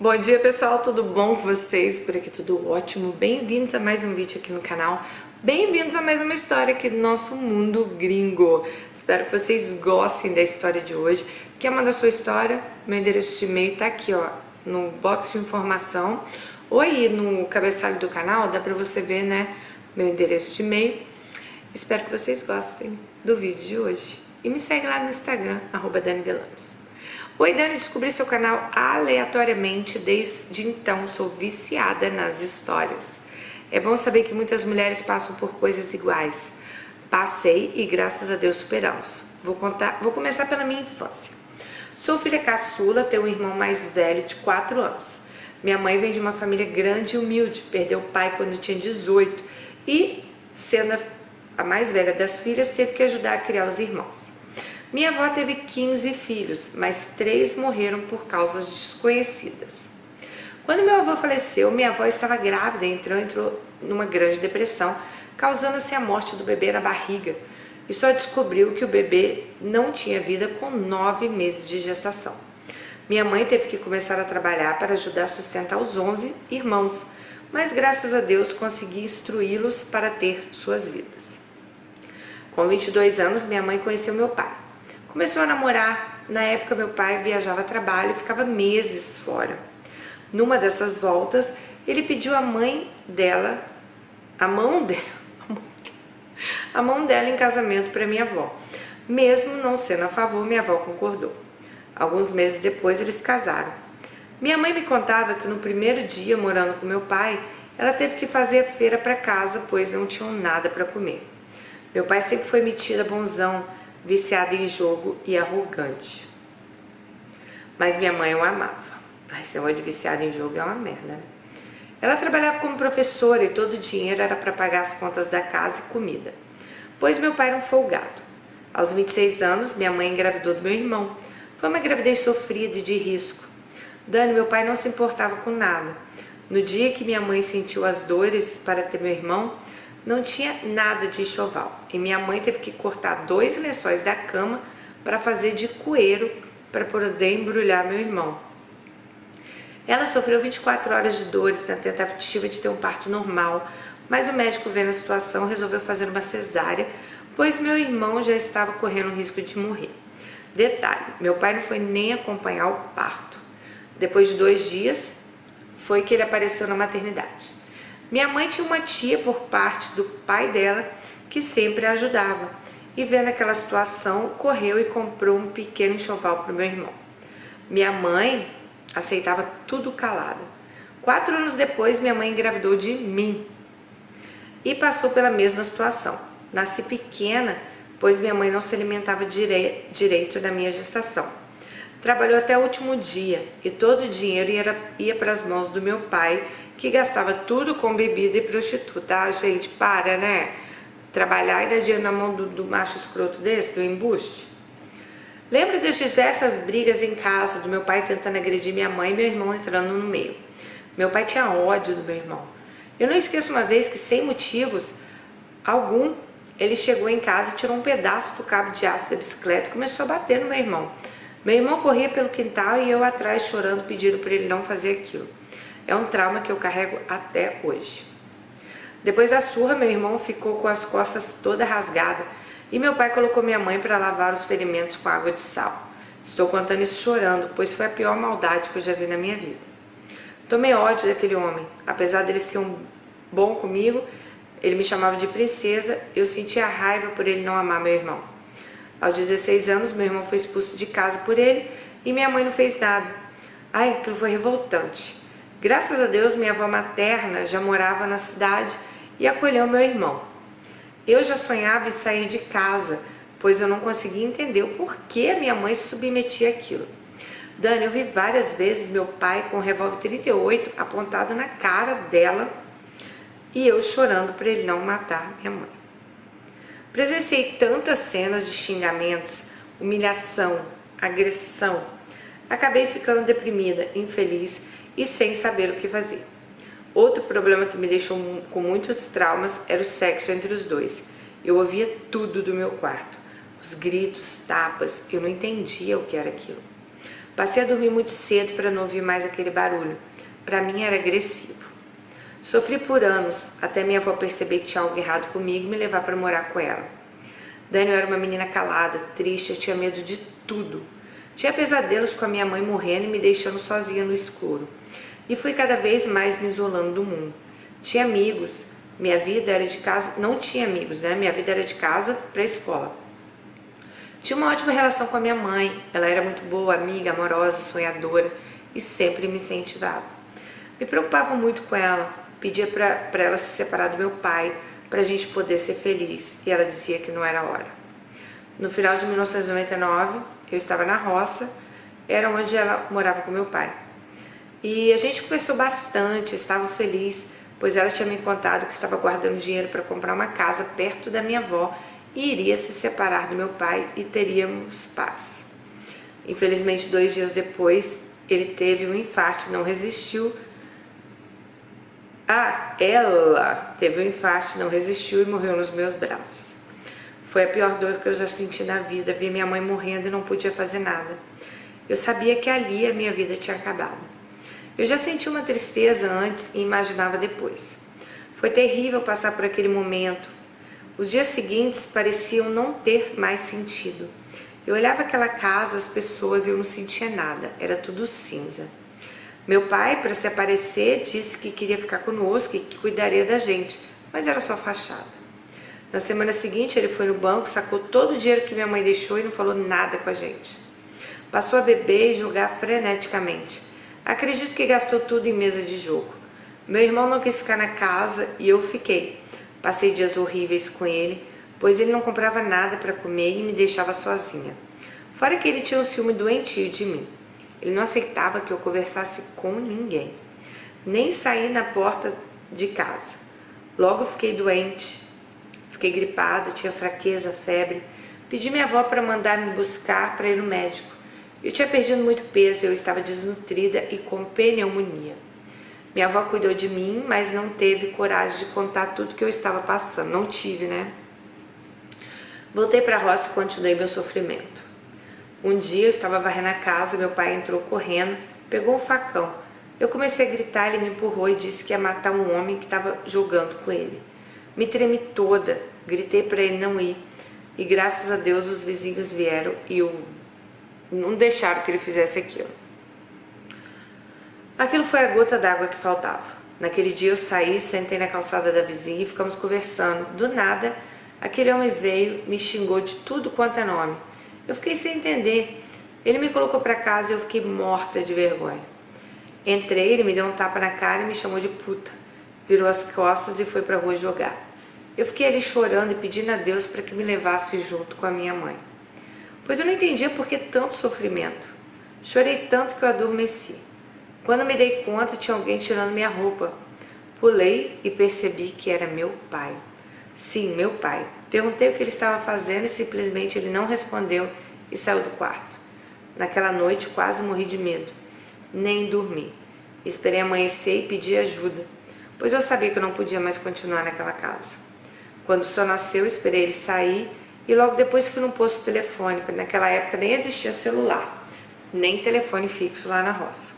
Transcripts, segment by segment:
Bom dia pessoal, tudo bom com vocês? Por aqui tudo ótimo, bem-vindos a mais um vídeo aqui no canal, bem-vindos a mais uma história aqui do nosso mundo gringo. Espero que vocês gostem da história de hoje. Quer mandar sua história? Meu endereço de e-mail tá aqui ó, no box de informação ou aí no cabeçalho do canal, dá pra você ver, né, meu endereço de e-mail. Espero que vocês gostem do vídeo de hoje e me segue lá no Instagram, @DaniDelamos. Oi Dani, descobri seu canal aleatoriamente, desde então sou viciada nas histórias. É bom saber que muitas mulheres passam por coisas iguais. Passei e graças a Deus superamos. Vou começar pela minha infância. Sou filha caçula, tenho um irmão mais velho de 4 anos. Minha mãe vem de uma família grande e humilde, perdeu o pai quando tinha 18 e, sendo a mais velha das filhas, teve que ajudar a criar os irmãos. Minha avó teve 15 filhos, mas 3 morreram por causas desconhecidas. Quando meu avô faleceu, minha avó estava grávida e entrou numa grande depressão, causando assim a morte do bebê na barriga. E só descobriu que o bebê não tinha vida com 9 meses de gestação. Minha mãe teve que começar a trabalhar para ajudar a sustentar os 11 irmãos, mas graças a Deus consegui instruí-los para ter suas vidas. Com 22 anos, minha mãe conheceu meu pai. Começou a namorar, na época meu pai viajava a trabalho e ficava meses fora. Numa dessas voltas, ele pediu a mão dela em casamento para minha avó. Mesmo não sendo a favor, minha avó concordou. Alguns meses depois eles casaram. Minha mãe me contava que no primeiro dia morando com meu pai, ela teve que fazer a feira para casa, pois não tinham nada para comer. Meu pai sempre foi metido a bonzão, viciada em jogo e arrogante. Mas minha mãe o amava. Esse negócio de viciada em jogo é uma merda, né? Ela trabalhava como professora e todo o dinheiro era para pagar as contas da casa e comida. Pois meu pai era um folgado. Aos 26 anos, minha mãe engravidou do meu irmão. Foi uma gravidez sofrida e de risco. Dani, meu pai não se importava com nada. No dia que minha mãe sentiu as dores para ter meu irmão, não tinha nada de enxoval e minha mãe teve que cortar 2 lençóis da cama para fazer de cueiro para poder embrulhar meu irmão. Ela sofreu 24 horas de dores na tentativa de ter um parto normal, mas o médico vendo a situação resolveu fazer uma cesárea, pois meu irmão já estava correndo o risco de morrer. Detalhe, meu pai não foi nem acompanhar o parto. Depois de 2 dias, foi que ele apareceu na maternidade. Minha mãe tinha uma tia por parte do pai dela que sempre a ajudava e vendo aquela situação, correu e comprou um pequeno enxoval para o meu irmão. Minha mãe aceitava tudo calada. 4 anos depois, minha mãe engravidou de mim e passou pela mesma situação. Nasci pequena, pois minha mãe não se alimentava direito da minha gestação. Trabalhou até o último dia e todo o dinheiro ia para as mãos do meu pai, que gastava tudo com bebida e prostituta. Ah, gente, para, né? Trabalhar e dar dinheiro na mão do macho escroto desse, do embuste. Lembro das diversas brigas em casa, do meu pai tentando agredir minha mãe e meu irmão entrando no meio. Meu pai tinha ódio do meu irmão. Eu não esqueço uma vez que, sem motivos algum, ele chegou em casa e tirou um pedaço do cabo de aço da bicicleta e começou a bater no meu irmão. Meu irmão corria pelo quintal e eu atrás chorando, pedindo para ele não fazer aquilo. É um trauma que eu carrego até hoje. Depois da surra, meu irmão ficou com as costas toda rasgada e meu pai colocou minha mãe para lavar os ferimentos com água de sal. Estou contando isso chorando, pois foi a pior maldade que eu já vi na minha vida. Tomei ódio daquele homem. Apesar dele ser bom comigo, ele me chamava de princesa, eu sentia raiva por ele não amar meu irmão. Aos 16 anos, meu irmão foi expulso de casa por ele e minha mãe não fez nada. Ai, aquilo foi revoltante. Graças a Deus, minha avó materna já morava na cidade e acolheu meu irmão. Eu já sonhava em sair de casa, pois eu não conseguia entender o porquê a minha mãe se submetia àquilo. Dani, eu vi várias vezes meu pai com um revólver 38 apontado na cara dela e eu chorando para ele não matar minha mãe. Presenciei tantas cenas de xingamentos, humilhação, agressão. Acabei ficando deprimida, infeliz e sem saber o que fazer. Outro problema que me deixou com muitos traumas era o sexo entre os dois. Eu ouvia tudo do meu quarto, os gritos, tapas, eu não entendia o que era aquilo. Passei a dormir muito cedo para não ouvir mais aquele barulho. Para mim era agressivo. Sofri por anos, até minha avó perceber que tinha algo errado comigo e me levar para morar com ela. Dani era uma menina calada, triste, eu tinha medo de tudo. Tinha pesadelos com a minha mãe morrendo e me deixando sozinha no escuro. E fui cada vez mais me isolando do mundo. Tinha amigos, minha vida era de casa, não tinha amigos, né? Minha vida era de casa para a escola. Tinha uma ótima relação com a minha mãe, ela era muito boa, amiga, amorosa, sonhadora e sempre me incentivava. Me preocupava muito com ela, pedia para ela se separar do meu pai, para a gente poder ser feliz, e ela dizia que não era hora. No final de 1999, eu estava na roça, era onde ela morava com meu pai. E a gente conversou bastante, estava feliz, pois ela tinha me contado que estava guardando dinheiro para comprar uma casa perto da minha avó e iria se separar do meu pai e teríamos paz. Infelizmente, 2 dias depois, ele teve um infarto, não resistiu. Ela teve um infarto, não resistiu e morreu nos meus braços. Foi a pior dor que eu já senti na vida, ver minha mãe morrendo e não podia fazer nada. Eu sabia que ali a minha vida tinha acabado. Eu já senti uma tristeza antes e imaginava depois. Foi terrível passar por aquele momento. Os dias seguintes pareciam não ter mais sentido. Eu olhava aquela casa, as pessoas e eu não sentia nada, era tudo cinza. Meu pai, para se aparecer, disse que queria ficar conosco e que cuidaria da gente, mas era só fachada. Na semana seguinte ele foi no banco, sacou todo o dinheiro que minha mãe deixou e não falou nada com a gente. Passou a beber e jogar freneticamente. Acredito que gastou tudo em mesa de jogo. Meu irmão não quis ficar na casa e eu fiquei. Passei dias horríveis com ele, pois ele não comprava nada para comer e me deixava sozinha. Fora que ele tinha um ciúme doentio de mim. Ele não aceitava que eu conversasse com ninguém, nem sair na porta de casa. Logo fiquei doente, fiquei gripada, tinha fraqueza, febre. Pedi minha avó para mandar me buscar para ir no médico. Eu tinha perdido muito peso, eu estava desnutrida e com pneumonia. Minha avó cuidou de mim, mas não teve coragem de contar tudo que eu estava passando. Não tive, né? Voltei para a roça e continuei meu sofrimento. Um dia eu estava varrendo a casa, meu pai entrou correndo, pegou um facão. Eu comecei a gritar, ele me empurrou e disse que ia matar um homem que estava jogando com ele. Me tremi toda, gritei para ele não ir. E graças a Deus os vizinhos vieram e não deixaram que ele fizesse aquilo. Aquilo foi a gota d'água que faltava. Naquele dia eu saí, sentei na calçada da vizinha e ficamos conversando. Do nada, aquele homem veio, me xingou de tudo quanto é nome. Eu fiquei sem entender. Ele me colocou para casa e eu fiquei morta de vergonha. Entrei, ele me deu um tapa na cara e me chamou de puta. Virou as costas e foi para a rua jogar. Eu fiquei ali chorando e pedindo a Deus para que me levasse junto com a minha mãe. Pois eu não entendia por que tanto sofrimento. Chorei tanto que eu adormeci. Quando me dei conta, tinha alguém tirando minha roupa. Pulei e percebi que era meu pai. Sim, meu pai. Perguntei o que ele estava fazendo e simplesmente ele não respondeu e saiu do quarto. Naquela noite quase morri de medo. Nem dormi. Esperei amanhecer e pedi ajuda, pois eu sabia que eu não podia mais continuar naquela casa. Quando o sol nasceu, esperei ele sair e logo depois fui num posto telefônico. Naquela época nem existia celular, nem telefone fixo lá na roça.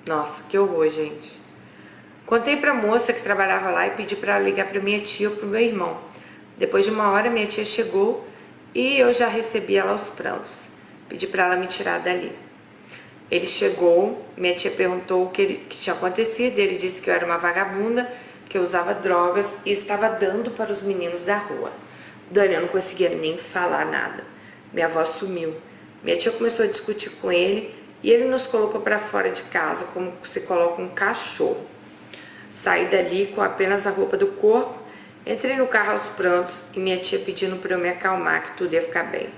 Nossa, que horror, gente. Contei para a moça que trabalhava lá e pedi para ela ligar para minha tia ou para o meu irmão. Depois de 1 hora, minha tia chegou e eu já recebi ela aos prantos. Pedi para ela me tirar dali. Ele chegou, minha tia perguntou o que tinha acontecido. Ele disse que eu era uma vagabunda, que eu usava drogas e estava dando para os meninos da rua. Dani, eu não conseguia nem falar nada. Minha avó sumiu. Minha tia começou a discutir com ele e ele nos colocou para fora de casa, como se coloca um cachorro. Saí dali com apenas a roupa do corpo, entrei no carro aos prantos e minha tia pedindo para eu me acalmar, que tudo ia ficar bem.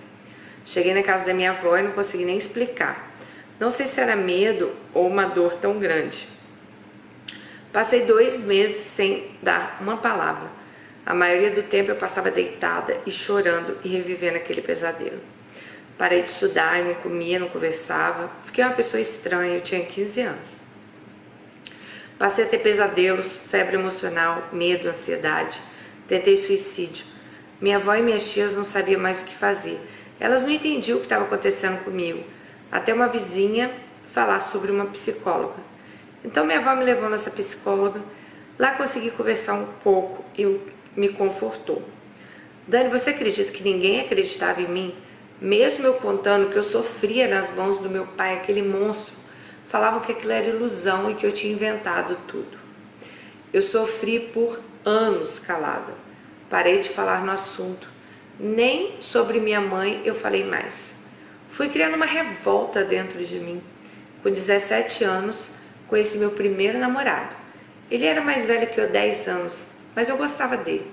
Cheguei na casa da minha avó e não consegui nem explicar. Não sei se era medo ou uma dor tão grande. Passei 2 meses sem dar uma palavra. A maioria do tempo eu passava deitada e chorando e revivendo aquele pesadelo. Parei de estudar, eu não comia, não conversava. Fiquei uma pessoa estranha, eu tinha 15 anos. Passei a ter pesadelos, febre emocional, medo, ansiedade. Tentei suicídio. Minha avó e minhas tias não sabiam mais o que fazer. Elas não entendiam o que estava acontecendo comigo. até uma vizinha falar sobre uma psicóloga. Então minha avó me levou nessa psicóloga, lá consegui conversar um pouco e me confortou. Dani, você acredita que ninguém acreditava em mim? Mesmo eu contando que eu sofria nas mãos do meu pai, aquele monstro, falavam que aquilo era ilusão e que eu tinha inventado tudo. Eu sofri por anos calada. Parei de falar no assunto. Nem sobre minha mãe eu falei mais. Fui criando uma revolta dentro de mim. Com 17 anos, conheci meu primeiro namorado. Ele era mais velho que eu 10 anos, mas eu gostava dele.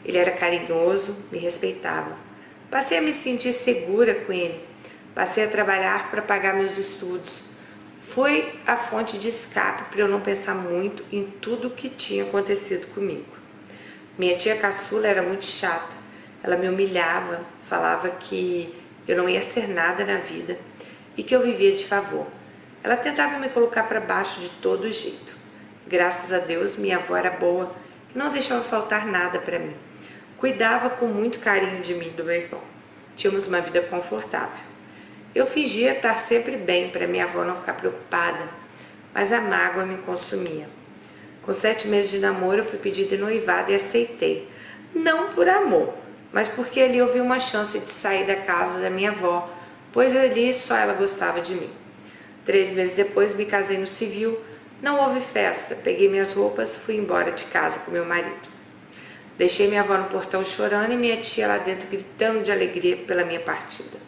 Ele era carinhoso, me respeitava. Passei a me sentir segura com ele. Passei a trabalhar para pagar meus estudos. Foi a fonte de escape para eu não pensar muito em tudo o que tinha acontecido comigo. Minha tia caçula era muito chata. Ela me humilhava, falava que eu não ia ser nada na vida e que eu vivia de favor. Ela tentava me colocar para baixo de todo jeito. Graças a Deus, minha avó era boa e não deixava faltar nada para mim. Cuidava com muito carinho de mim e do meu irmão. Tínhamos uma vida confortável. Eu fingia estar sempre bem para minha avó não ficar preocupada, mas a mágoa me consumia. Com 7 meses de namoro, eu fui pedida em noivado e aceitei. Não por amor, mas porque ali eu vi uma chance de sair da casa da minha avó, pois ali só ela gostava de mim. 3 meses depois me casei no civil, não houve festa, peguei minhas roupas e fui embora de casa com meu marido. Deixei minha avó no portão chorando e minha tia lá dentro gritando de alegria pela minha partida.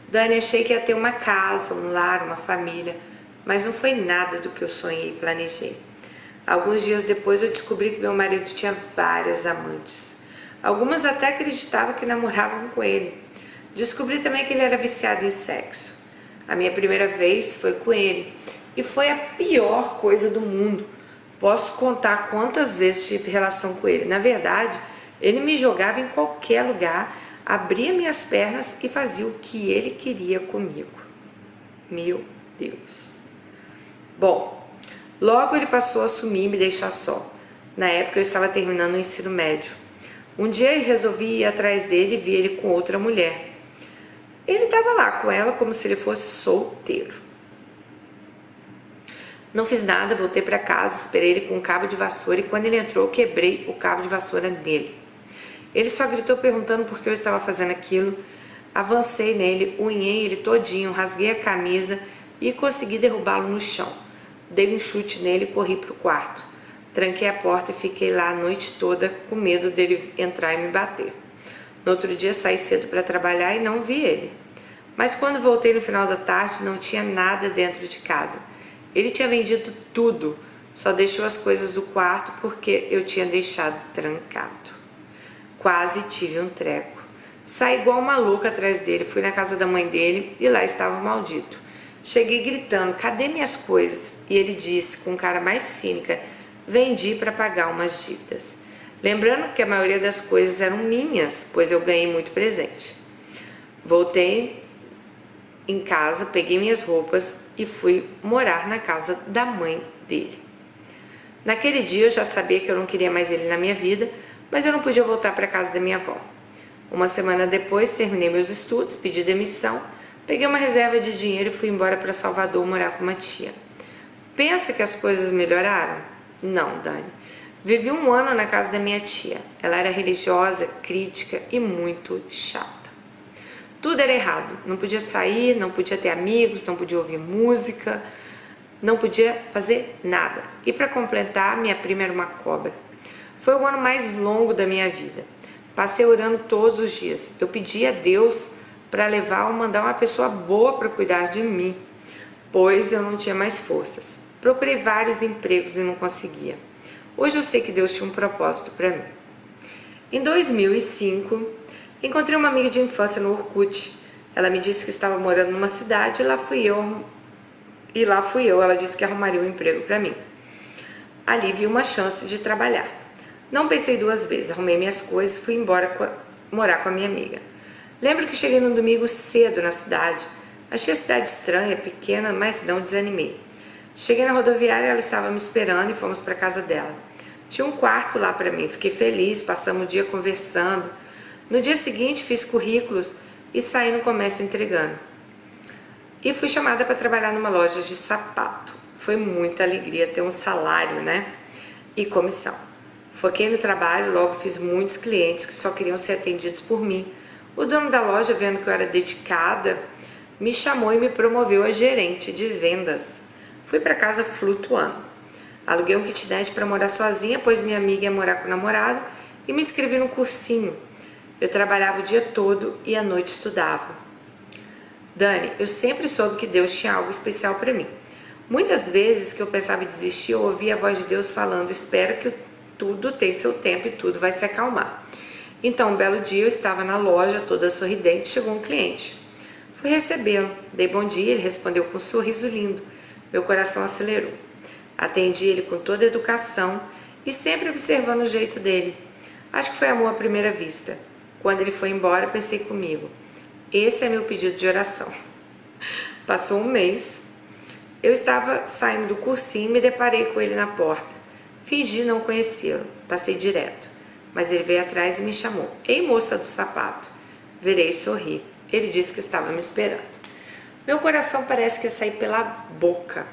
Dani, achei que ia ter uma casa, um lar, uma família, mas não foi nada do que eu sonhei e planejei. Alguns dias depois eu descobri que meu marido tinha várias amantes. Algumas até acreditavam que namoravam com ele. Descobri também que ele era viciado em sexo. A minha primeira vez foi com ele e foi a pior coisa do mundo. Posso contar quantas vezes tive relação com ele. Na verdade, ele me jogava em qualquer lugar, abria minhas pernas e fazia o que ele queria comigo. Meu Deus. Bom, logo ele passou a assumir e me deixar só. Na época eu estava terminando o ensino médio. Um dia eu resolvi ir atrás dele e vi ele com outra mulher. Ele estava lá com ela como se ele fosse solteiro. Não fiz nada, voltei para casa, esperei ele com um cabo de vassoura e quando ele entrou eu quebrei o cabo de vassoura nele. Ele só gritou perguntando por que eu estava fazendo aquilo. Avancei nele, unhei ele todinho, rasguei a camisa e consegui derrubá-lo no chão. Dei um chute nele e corri para o quarto. Tranquei a porta e fiquei lá a noite toda com medo dele entrar e me bater. No outro dia saí cedo para trabalhar e não vi ele. Mas quando voltei no final da tarde não tinha nada dentro de casa. Ele tinha vendido tudo, só deixou as coisas do quarto porque eu tinha deixado trancado. Quase tive um treco. Saí igual maluca atrás dele, fui na casa da mãe dele e lá estava o maldito. Cheguei gritando, cadê minhas coisas? E ele disse, com cara mais cínica, vendi para pagar umas dívidas. Lembrando que a maioria das coisas eram minhas, pois eu ganhei muito presente. Voltei em casa, peguei minhas roupas e fui morar na casa da mãe dele. Naquele dia eu já sabia que eu não queria mais ele na minha vida, mas eu não podia voltar para a casa da minha avó. Uma semana depois terminei meus estudos, pedi demissão, peguei uma reserva de dinheiro e fui embora para Salvador morar com uma tia. Pensa que as coisas melhoraram? Não, Dani. Vivi um ano na casa da minha tia. Ela era religiosa, crítica e muito chata. Tudo era errado. Não podia sair, não podia ter amigos, não podia ouvir música, não podia fazer nada. E para completar, minha prima era uma cobra. Foi o ano mais longo da minha vida. Passei orando todos os dias. Eu pedi a Deus para levar ou mandar uma pessoa boa para cuidar de mim, pois eu não tinha mais forças. Procurei vários empregos e não conseguia. Hoje eu sei que Deus tinha um propósito para mim. Em 2005, encontrei uma amiga de infância no Orkut. Ela me disse que estava morando numa cidade e lá fui eu. Ela disse que arrumaria um emprego para mim. Ali vi uma chance de trabalhar. Não pensei duas vezes, arrumei minhas coisas e fui embora morar com a minha amiga. Lembro que cheguei no domingo cedo na cidade. Achei a cidade estranha, pequena, mas não desanimei. Cheguei na rodoviária, ela estava me esperando e fomos para casa dela. Tinha um quarto lá para mim, fiquei feliz, passamos o dia conversando. No dia seguinte fiz currículos e saí no comércio entregando. e fui chamada para trabalhar numa loja de sapato. Foi muita alegria ter um salário, né? E comissão. Foquei no trabalho, logo fiz muitos clientes que só queriam ser atendidos por mim. O dono da loja, vendo que eu era dedicada, me chamou e me promoveu a gerente de vendas. Fui para casa flutuando. Aluguei um kitnet para morar sozinha, pois minha amiga ia morar com o namorado, e me inscrevi num cursinho. Eu trabalhava o dia todo e à noite estudava. Dani, eu sempre soube que Deus tinha algo especial para mim. Muitas vezes que eu pensava em desistir, eu ouvia a voz de Deus falando: espera que tudo tem seu tempo e tudo vai se acalmar. Então, um belo dia eu estava na loja, toda sorridente, chegou um cliente. Fui recebê-lo, dei bom dia, ele respondeu com um sorriso lindo. Meu coração acelerou. Atendi ele com toda a educação e sempre observando o jeito dele. Acho que foi amor à primeira vista. Quando ele foi embora, pensei comigo: esse é meu pedido de oração. Passou um mês, eu estava saindo do cursinho e me deparei com ele na porta. Fingi não conhecê-lo, passei direto, mas ele veio atrás e me chamou: ei, moça do sapato. Virei e sorri. Ele disse que estava me esperando. Meu coração parece que ia sair pela boca.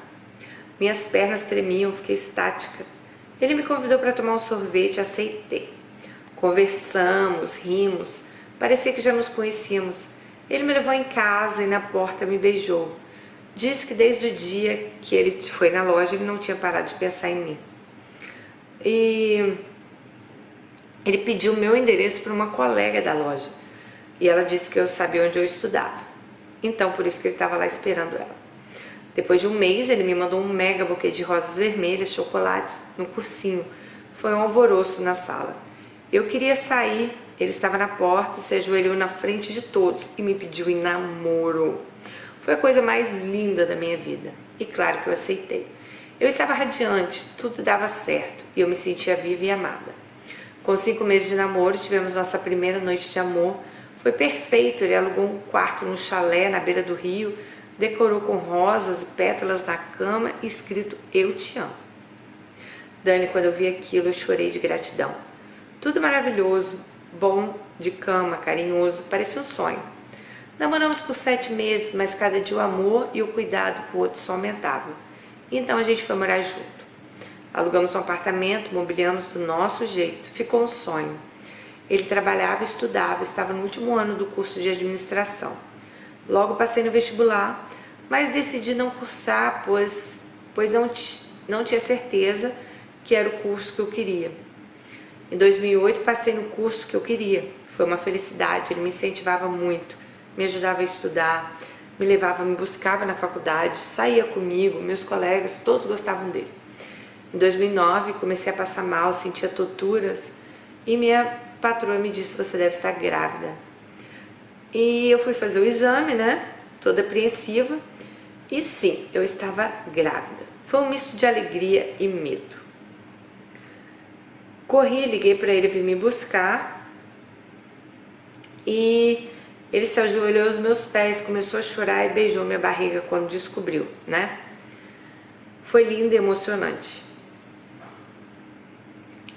Minhas pernas tremiam, fiquei estática. Ele me convidou para tomar um sorvete, aceitei. Conversamos, rimos, parecia que já nos conhecíamos. Ele me levou em casa e na porta me beijou. Disse que desde o dia que ele foi na loja, ele não tinha parado de pensar em mim. E ele pediu meu endereço para uma colega da loja. E ela disse que eu sabia onde eu estudava. Então, por isso que ele estava lá esperando ela. Depois de um mês, ele me mandou um mega buquê de rosas vermelhas, chocolates, no cursinho. Foi um alvoroço na sala. Eu queria sair, ele estava na porta, se ajoelhou na frente de todos e me pediu em namoro. Foi a coisa mais linda da minha vida. E claro que eu aceitei. Eu estava radiante, tudo dava certo e eu me sentia viva e amada. Com 5 meses de namoro, tivemos nossa primeira noite de amor. Foi perfeito, ele alugou um quarto num chalé na beira do rio, decorou com rosas e pétalas na cama, escrito: eu te amo. Dani, quando eu vi aquilo, eu chorei de gratidão. Tudo maravilhoso, bom, de cama, carinhoso, parecia um sonho. Namoramos por 7 meses, mas cada dia o amor e o cuidado com o outro só aumentavam. Então a gente foi morar junto. Alugamos um apartamento, mobiliamos do nosso jeito, ficou um sonho. Ele trabalhava e estudava, estava no último ano do curso de administração. Logo passei no vestibular, mas decidi não cursar, pois não tinha certeza que era o curso que eu queria. Em 2008 passei no curso que eu queria. Foi uma felicidade, ele me incentivava muito, me ajudava a estudar, me levava, me buscava na faculdade, saía comigo, meus colegas, todos gostavam dele. Em 2009 comecei a passar mal, sentia torturas e minha patroa me disse: você deve estar grávida. E eu fui fazer o exame, né, toda apreensiva, e sim, eu estava grávida. Foi um misto de alegria e medo. Corri, liguei para ele vir me buscar e ele se ajoelhou aos meus pés, começou a chorar e beijou minha barriga quando descobriu, né? Foi lindo e emocionante.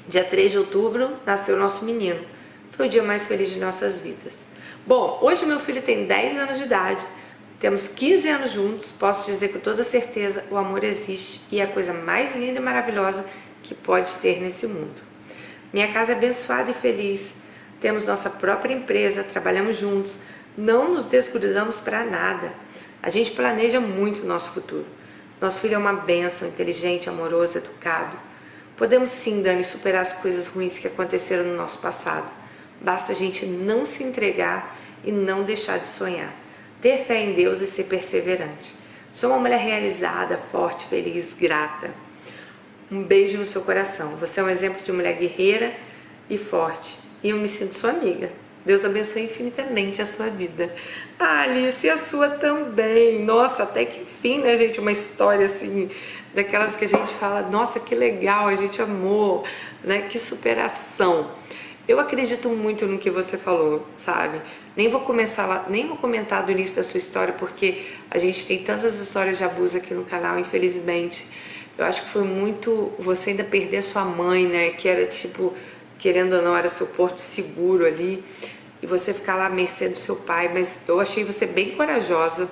Dia 3 de outubro nasceu nosso menino. Foi o dia mais feliz de nossas vidas. Bom, hoje meu filho tem 10 anos de idade, temos 15 anos juntos, posso dizer com toda certeza: o amor existe e é a coisa mais linda e maravilhosa que pode ter nesse mundo. Minha casa é abençoada e feliz, temos nossa própria empresa, trabalhamos juntos, não nos desgrudamos para nada. A gente planeja muito o nosso futuro. Nosso filho é uma bênção, inteligente, amoroso, educado. Podemos sim, Dani, superar as coisas ruins que aconteceram no nosso passado. Basta a gente não se entregar e não deixar de sonhar. Ter fé em Deus e ser perseverante. Sou uma mulher realizada, forte, feliz, grata. Um beijo no seu coração. Você é um exemplo de mulher guerreira e forte. E eu me sinto sua amiga. Deus abençoe infinitamente a sua vida. Ah, Alice, e a sua também. Nossa, até que enfim, né, gente? Uma história assim, daquelas que a gente fala: nossa, que legal, a gente amou, né? Que superação. Eu acredito muito no que você falou, sabe? Nem vou comentar do início da sua história, porque a gente tem tantas histórias de abuso aqui no canal, infelizmente. Eu acho que foi muito você ainda perder a sua mãe, né? Que era tipo, querendo ou não, era seu porto seguro ali. E você ficar lá à mercê do seu pai. Mas eu achei você bem corajosa.